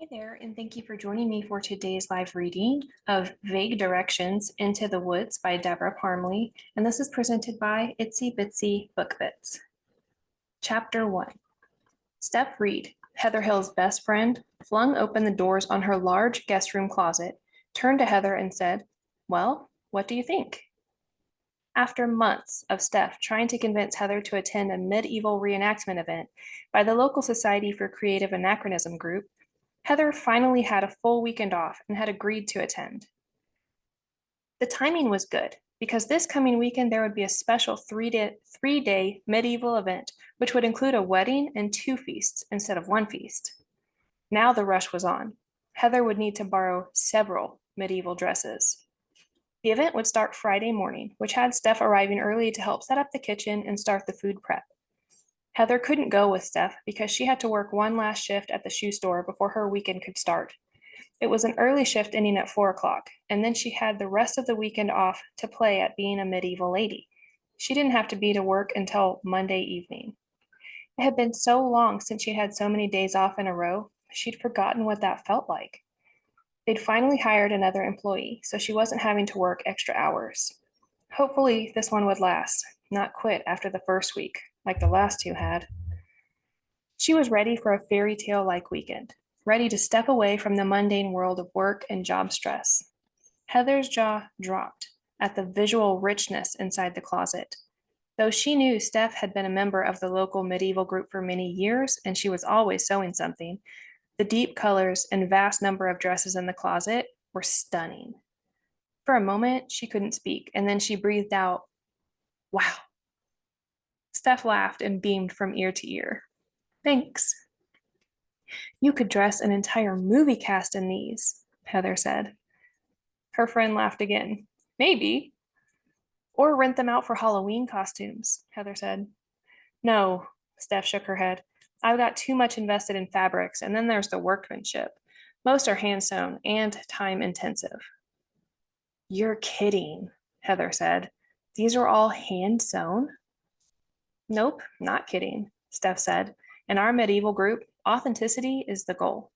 Hi there, and thank you for joining me for today's live reading of Vague Directions Into the Woods by Debra Parmley, and this is presented by Itsy Bitsy Book Bits. Chapter 1. Steph Reed, Heather Hill's best friend, flung open the doors on her large guest room closet, turned to Heather and said, "Well, what do you think?" After months of Steph trying to convince Heather to attend a medieval reenactment event by the local Society for Creative Anachronism group, Heather finally had a full weekend off and had agreed to attend. The timing was good because this coming weekend there would be a special three-day medieval event, which would include a wedding and two feasts instead of one feast. Now the rush was on. Heather would need to borrow several medieval dresses. The event would start Friday morning, which had Steph arriving early to help set up the kitchen and start the food prep. Heather couldn't go with Steph because she had to work one last shift at the shoe store before her weekend could start. It was an early shift ending at 4 o'clock, and then she had the rest of the weekend off to play at being a medieval lady. She didn't have to be to work until Monday evening. It had been so long since she had so many days off in a row, she'd forgotten what that felt like. They'd finally hired another employee, so she wasn't having to work extra hours. Hopefully, this one would last, not quit after the first week, like the last two had. She was ready for a fairy tale like weekend, ready to step away from the mundane world of work and job stress. Heather's jaw dropped at the visual richness inside the closet. Though she knew Steph had been a member of the local medieval group for many years and she was always sewing something, the deep colors and vast number of dresses in the closet were stunning. For a moment, she couldn't speak, and then she breathed out, "Wow." Steph laughed and beamed from ear to ear. "Thanks." "You could dress an entire movie cast in these," Heather said. Her friend laughed again. "Maybe." "Or rent them out for Halloween costumes," Heather said. "No," Steph shook her head. "I've got too much invested in fabrics, and then there's the workmanship. Most are hand sewn and time intensive." "You're kidding," Heather said. "These are all hand sewn?" "Nope, not kidding," Steph said. "In our medieval group, authenticity is the goal.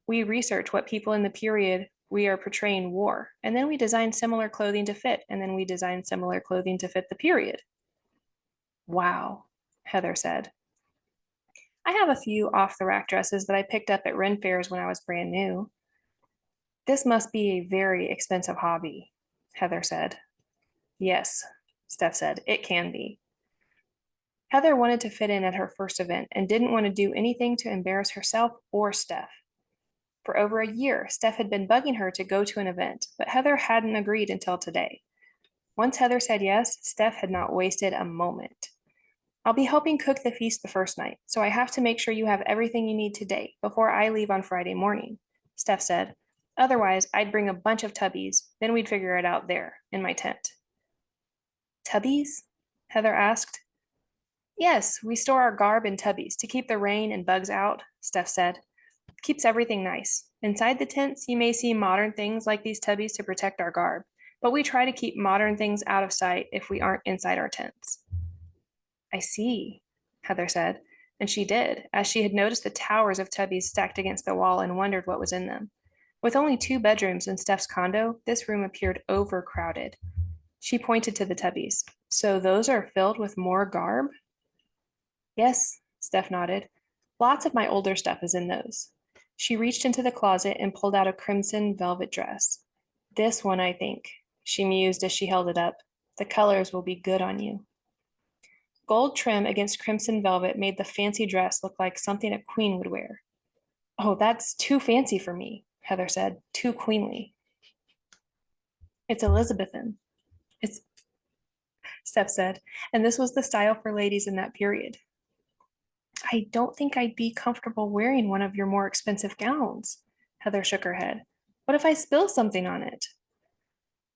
We research what people in the period we are portraying wore, and then we design similar clothing to fit, and then we design similar clothing to fit the period." "Wow," Heather said. "I have a few off the rack dresses that I picked up at Ren fairs when I was brand new." "This must be a very expensive hobby," Heather said. "Yes," Steph said, "it can be." Heather wanted to fit in at her first event and didn't want to do anything to embarrass herself or Steph. For over a year, Steph had been bugging her to go to an event, but Heather hadn't agreed until today. Once Heather said yes, Steph had not wasted a moment. "I'll be helping cook the feast the first night, so I have to make sure you have everything you need today before I leave on Friday morning," Steph said. "Otherwise, I'd bring a bunch of tubbies, then we'd figure it out there, in my tent." "Tubbies?" Heather asked. "Yes, we store our garb in tubbies to keep the rain and bugs out," Steph said. "Keeps everything nice. Inside the tents, you may see modern things like these tubbies to protect our garb, but we try to keep modern things out of sight if we aren't inside our tents." "I see," Heather said, and she did, as she had noticed the towers of tubbies stacked against the wall and wondered what was in them. With only 2 bedrooms in Steph's condo, this room appeared overcrowded. She pointed to the tubbies. "So those are filled with more garb?" "Yes," Steph nodded. "Lots of my older stuff is in those." She reached into the closet and pulled out a crimson velvet dress. "This one, I think," she mused as she held it up. "The colors will be good on you." Gold trim against crimson velvet made the fancy dress look like something a queen would wear. "Oh, that's too fancy for me," Heather said. "Too queenly." "It's Elizabethan." "It's," Steph said, "and this was the style for ladies in that period." "I don't think I'd be comfortable wearing one of your more expensive gowns." Heather shook her head. "What if I spill something on it?"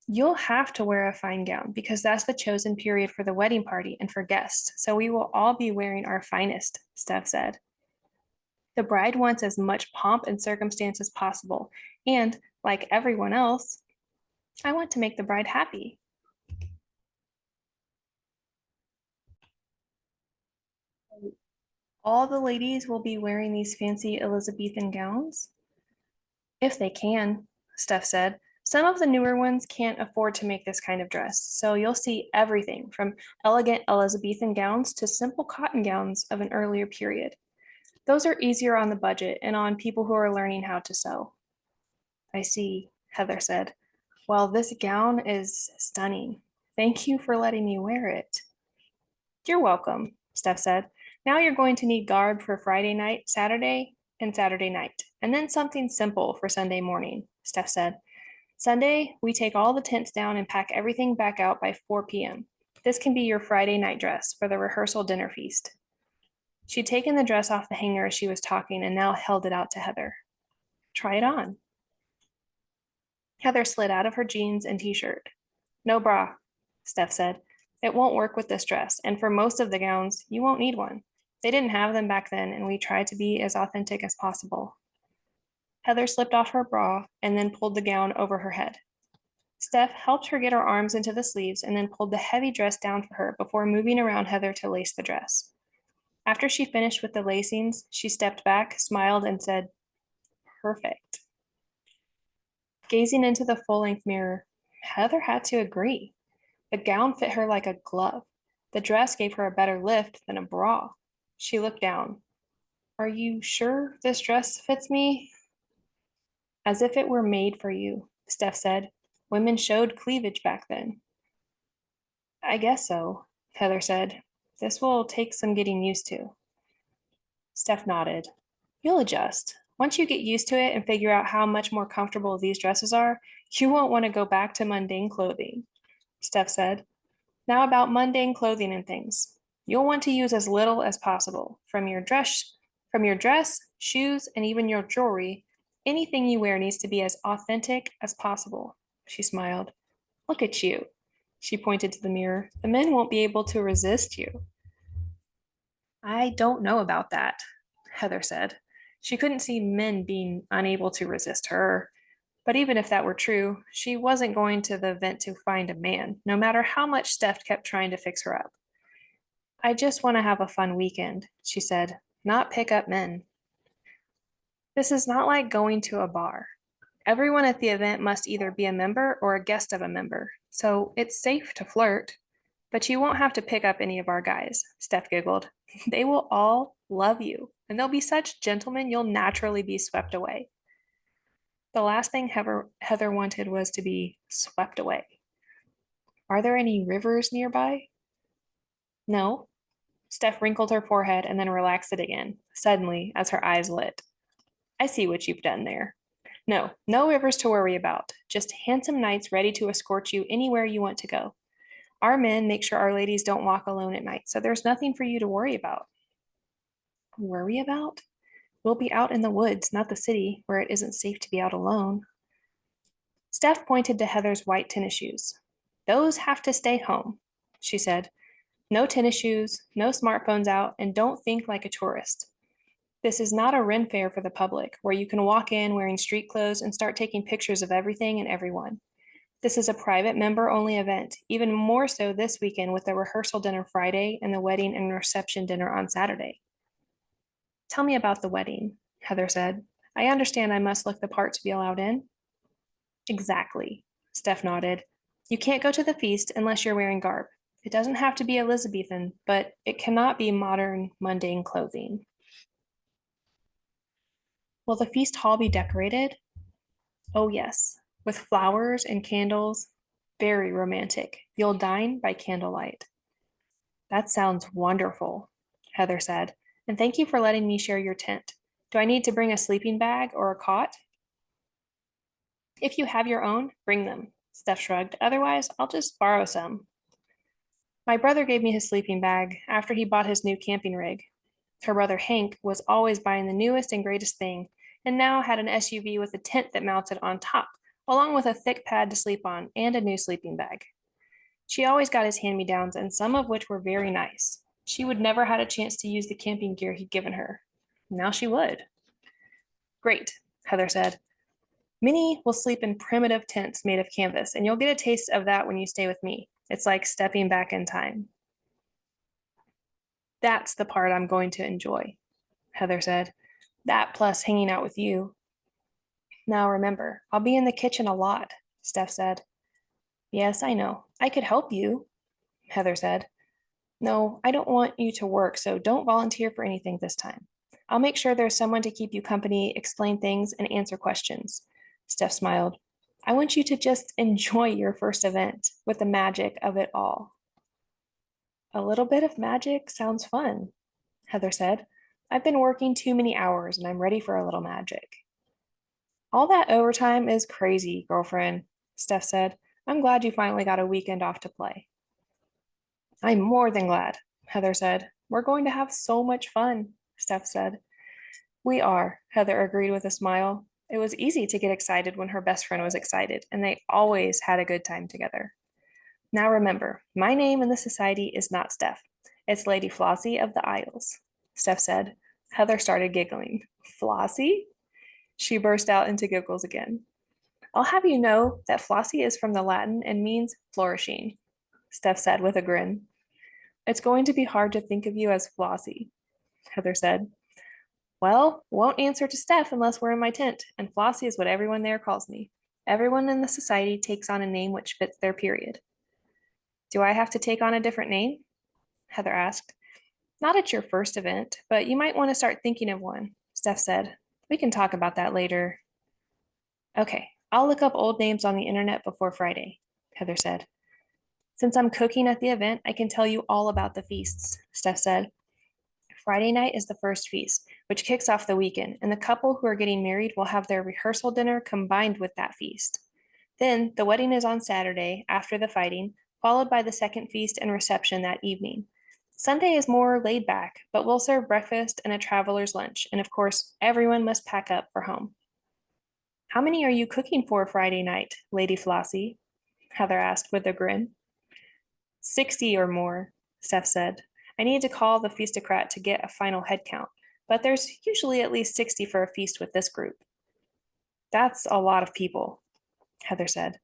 "You'll have to wear a fine gown because that's the chosen period for the wedding party and for guests, so we will all be wearing our finest," Steph said. "The bride wants as much pomp and circumstance as possible, and, like everyone else, I want to make the bride happy." "All the ladies will be wearing these fancy Elizabethan gowns?" If they can, Steph said. Some of the newer ones can't afford to make this kind of dress, so you'll see everything from elegant Elizabethan gowns to simple cotton gowns of an earlier period. Those are easier on the budget and on people who are learning how to sew. I see, Heather said. Well, this gown is stunning. Thank you for letting me wear it. You're welcome, Steph said. Now you're going to need garb for Friday night, Saturday, and Saturday night, and then something simple for Sunday morning, Steph said. Sunday, we take all the tents down and pack everything back out by 4 p.m. This can be your Friday night dress for the rehearsal dinner feast. She'd taken the dress off the hanger as she was talking and now held it out to Heather. Try it on. Heather slid out of her jeans and t-shirt. No bra, Steph said. It won't work with this dress, and for most of the gowns, you won't need one. They didn't have them back then, and we tried to be as authentic as possible. Heather slipped off her bra and then pulled the gown over her head. Steph helped her get her arms into the sleeves and then pulled the heavy dress down for her before moving around Heather to lace the dress. After she finished with the lacings, she stepped back, smiled, and said, "Perfect." Gazing into the full-length mirror, Heather had to agree. The gown fit her like a glove. The dress gave her a better lift than a bra. She looked down. Are you sure this dress fits me? As if it were made for you, Steph said. Women showed cleavage back then. I guess so, Heather said. This will take some getting used to. Steph nodded. You'll adjust. Once you get used to it and figure out how much more comfortable these dresses are, you won't want to go back to mundane clothing, Steph said. Now about mundane clothing and things. You'll want to use as little as possible. From your dress, shoes, and even your jewelry, anything you wear needs to be as authentic as possible. She smiled. Look at you. She pointed to the mirror. The men won't be able to resist you. I don't know about that, Heather said. She couldn't see men being unable to resist her. But even if that were true, she wasn't going to the event to find a man, no matter how much Steph kept trying to fix her up. I just want to have a fun weekend, she said, not pick up men. This is not like going to a bar. Everyone at the event must either be a member or a guest of a member, so it's safe to flirt. But you won't have to pick up any of our guys, Steph giggled. They will all love you, and they'll be such gentlemen you'll naturally be swept away. The last thing Heather wanted was to be swept away. Are there any rivers nearby? No. Steph wrinkled her forehead and then relaxed it again, suddenly, as her eyes lit. I see what you've done there. No, no rivers to worry about. Just handsome knights ready to escort you anywhere you want to go. Our men make sure our ladies don't walk alone at night, so there's nothing for you to worry about. Worry about? We'll be out in the woods, not the city, where it isn't safe to be out alone. Steph pointed to Heather's white tennis shoes. Those have to stay home, she said. No tennis shoes, no smartphones out, and don't think like a tourist. This is not a Ren fair for the public, where you can walk in wearing street clothes and start taking pictures of everything and everyone. This is a private member-only event, even more so this weekend with the rehearsal dinner Friday and the wedding and reception dinner on Saturday. Tell me about the wedding, Heather said. I understand I must look the part to be allowed in. Exactly, Steph nodded. You can't go to the feast unless you're wearing garb. It doesn't have to be Elizabethan, but it cannot be modern, mundane clothing. Will the feast hall be decorated? Oh, yes, with flowers and candles. Very romantic. You'll dine by candlelight. That sounds wonderful, Heather said, and thank you for letting me share your tent. Do I need to bring a sleeping bag or a cot? If you have your own, bring them, Steph shrugged. Otherwise, I'll just borrow some. My brother gave me his sleeping bag after he bought his new camping rig. Her brother Hank was always buying the newest and greatest thing, and now had an SUV with a tent that mounted on top, along with a thick pad to sleep on and a new sleeping bag. She always got his hand-me-downs, and some of which were very nice. She would never had a chance to use the camping gear he'd given her. Now she would. Great, Heather said. Minnie will sleep in primitive tents made of canvas, and you'll get a taste of that when you stay with me. It's like stepping back in time. That's the part I'm going to enjoy, Heather said. That plus hanging out with you. Now remember, I'll be in the kitchen a lot, Steph said. Yes, I know. I could help you, Heather said. No, I don't want you to work, so don't volunteer for anything this time. I'll make sure there's someone to keep you company, explain things, and answer questions. Steph smiled. I want you to just enjoy your first event with the magic of it all. A little bit of magic sounds fun, Heather said. I've been working too many hours and I'm ready for a little magic. All that overtime is crazy, girlfriend, Steph said. I'm glad you finally got a weekend off to play. I'm more than glad, Heather said. We're going to have so much fun, Steph said. We are, Heather agreed with a smile. It was easy to get excited when her best friend was excited, and they always had a good time together. Now remember, my name in the society is not Steph. It's Lady Flossie of the Isles, Steph said. Heather started giggling. Flossie? She burst out into giggles again. I'll have you know that Flossie is from the Latin and means flourishing, Steph said with a grin. It's going to be hard to think of you as Flossie, Heather said. Well, won't answer to Steph unless we're in my tent, and Flossie is what everyone there calls me. Everyone in the society takes on a name which fits their period. Do I have to take on a different name? Heather asked. Not at your first event, but you might want to start thinking of one, Steph said. We can talk about that later. Okay, I'll look up old names on the internet before Friday, Heather said. Since I'm cooking at the event, I can tell you all about the feasts, Steph said. Friday night is the first feast, which kicks off the weekend, and the couple who are getting married will have their rehearsal dinner combined with that feast. Then the wedding is on Saturday after the fighting, followed by the second feast and reception that evening. Sunday is more laid back, but we'll serve breakfast and a traveler's lunch, and of course, everyone must pack up for home. How many are you cooking for Friday night, Lady Flossie? Heather asked with a grin. 60 or more, Steph said. I need to call the feastocrat to get a final head count, but there's usually at least 60 for a feast with this group. That's a lot of people, Heather said.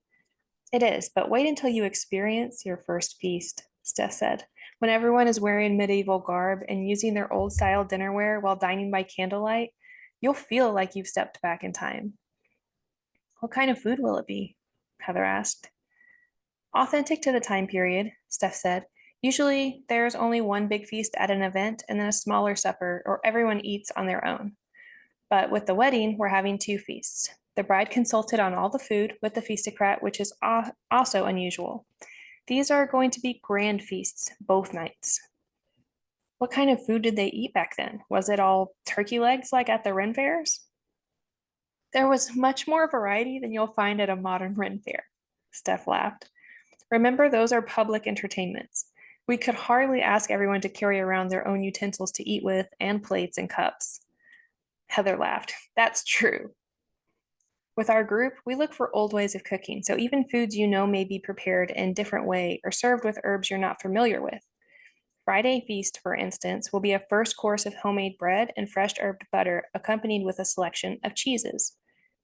It is, but wait until you experience your first feast, Steph said. When everyone is wearing medieval garb and using their old style dinnerware while dining by candlelight, you'll feel like you've stepped back in time. What kind of food will it be? Heather asked. Authentic to the time period, Steph said. Usually there's only one big feast at an event and then a smaller supper, or everyone eats on their own. But with the wedding, we're having two feasts. The bride consulted on all the food with the feastocrat, which is also unusual. These are going to be grand feasts both nights. What kind of food did they eat back then? Was it all turkey legs like at the Ren fairs? There was much more variety than you'll find at a modern Ren fair, Steph laughed. Remember, those are public entertainments. We could hardly ask everyone to carry around their own utensils to eat with and plates and cups. Heather laughed. That's true. With our group, we look for old ways of cooking, so even foods you know may be prepared in a different way or served with herbs you're not familiar with. Friday feast, for instance, will be a first course of homemade bread and fresh herbed butter accompanied with a selection of cheeses.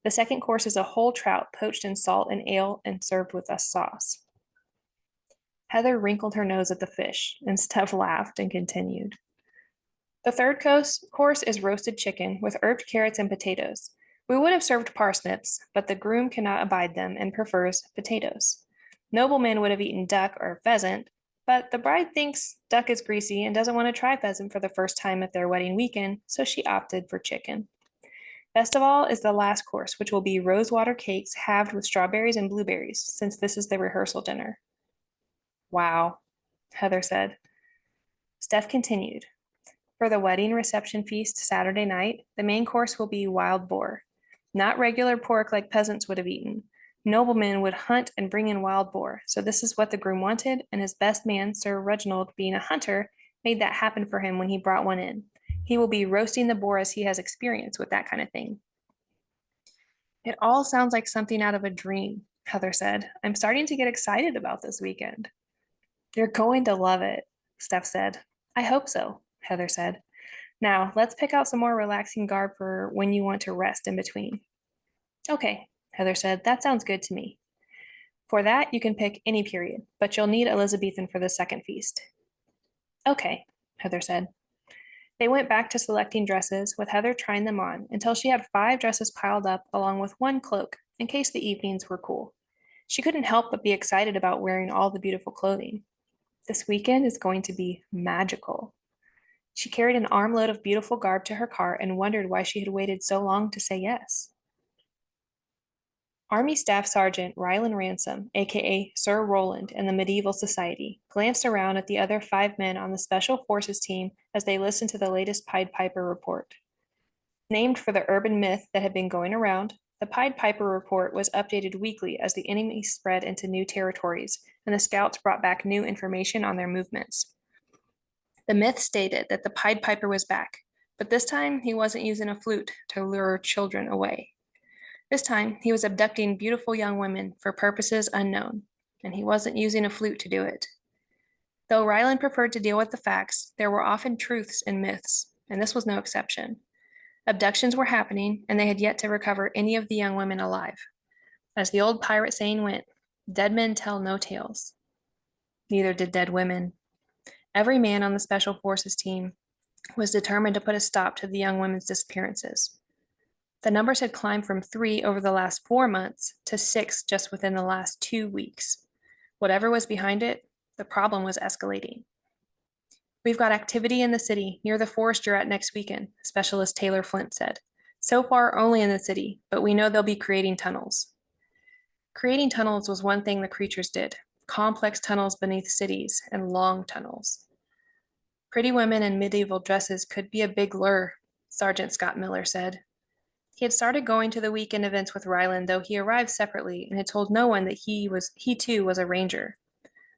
The second course is a whole trout poached in salt and ale and served with a sauce. Heather wrinkled her nose at the fish, and Steph laughed and continued. The third course is roasted chicken with herbed carrots and potatoes. We would have served parsnips, but the groom cannot abide them and prefers potatoes. Noblemen would have eaten duck or pheasant, but the bride thinks duck is greasy and doesn't want to try pheasant for the first time at their wedding weekend, so she opted for chicken. Best of all is the last course, which will be rosewater cakes halved with strawberries and blueberries, since this is the rehearsal dinner. Wow, Heather said. Steph continued. For the wedding reception feast Saturday night, the main course will be wild boar. Not regular pork like peasants would have eaten. Noblemen would hunt and bring in wild boar, so this is what the groom wanted, and his best man, Sir Roland, being a hunter, made that happen for him when he brought one in. He will be roasting the boar as he has experience with that kind of thing. It all sounds like something out of a dream, Heather said. I'm starting to get excited about this weekend. You're going to love it, Steph said. I hope so, Heather said. Now, let's pick out some more relaxing garb for when you want to rest in between. Okay, Heather said. That sounds good to me. For that, you can pick any period, but you'll need Elizabethan for the second feast. Okay, Heather said. They went back to selecting dresses, with Heather trying them on, until she had 5 dresses piled up along with one cloak, in case the evenings were cool. She couldn't help but be excited about wearing all the beautiful clothing. This weekend is going to be magical. She carried an armload of beautiful garb to her car and wondered why she had waited so long to say yes. Army Staff Sergeant Ryland Ransom, aka Sir Roland, in the Medieval Society, glanced around at the other 5 men on the Special Forces team as they listened to the latest Pied Piper report. Named for the urban myth that had been going around, the Pied Piper report was updated weekly as the enemy spread into new territories, and the scouts brought back new information on their movements. The myth stated that the Pied Piper was back, but this time he wasn't using a flute to lure children away. This time, he was abducting beautiful young women for purposes unknown, and he wasn't using a flute to do it. Though Ryland preferred to deal with the facts, there were often truths in myths, and this was no exception. Abductions were happening, and they had yet to recover any of the young women alive. As the old pirate saying went, dead men tell no tales. Neither did dead women. Every man on the Special Forces team was determined to put a stop to the young women's disappearances. The numbers had climbed from 3 over the last 4 months to 6 just within the last 2 weeks. Whatever was behind it, the problem was escalating. We've got activity in the city near the forest you're at next weekend, Specialist Taylor Flint said. So far, only in the city, but we know they'll be creating tunnels. Creating tunnels was one thing the creatures did, complex tunnels beneath cities and long tunnels. Pretty women in medieval dresses could be a big lure, Sergeant Scott Miller said. He had started going to the weekend events with Ryland, though he arrived separately and had told no one that he too was a ranger.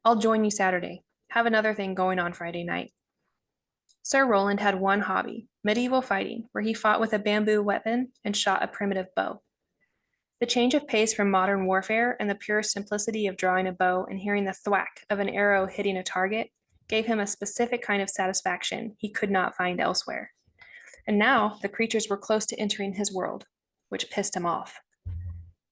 I'll join you Saturday. Have another thing going on Friday night. Sir Roland had one hobby, medieval fighting, where he fought with a bamboo weapon and shot a primitive bow. The change of pace from modern warfare and the pure simplicity of drawing a bow and hearing the thwack of an arrow hitting a target gave him a specific kind of satisfaction he could not find elsewhere. And now the creatures were close to entering his world, which pissed him off.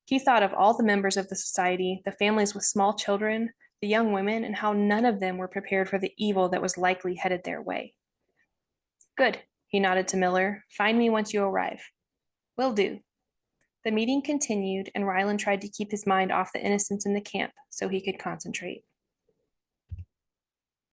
He thought of all the members of the society, the families with small children, the young women, and how none of them were prepared for the evil that was likely headed their way. Good, he nodded to Miller. Find me once you arrive. Will do. The meeting continued, and Ryland tried to keep his mind off the innocents in the camp so he could concentrate.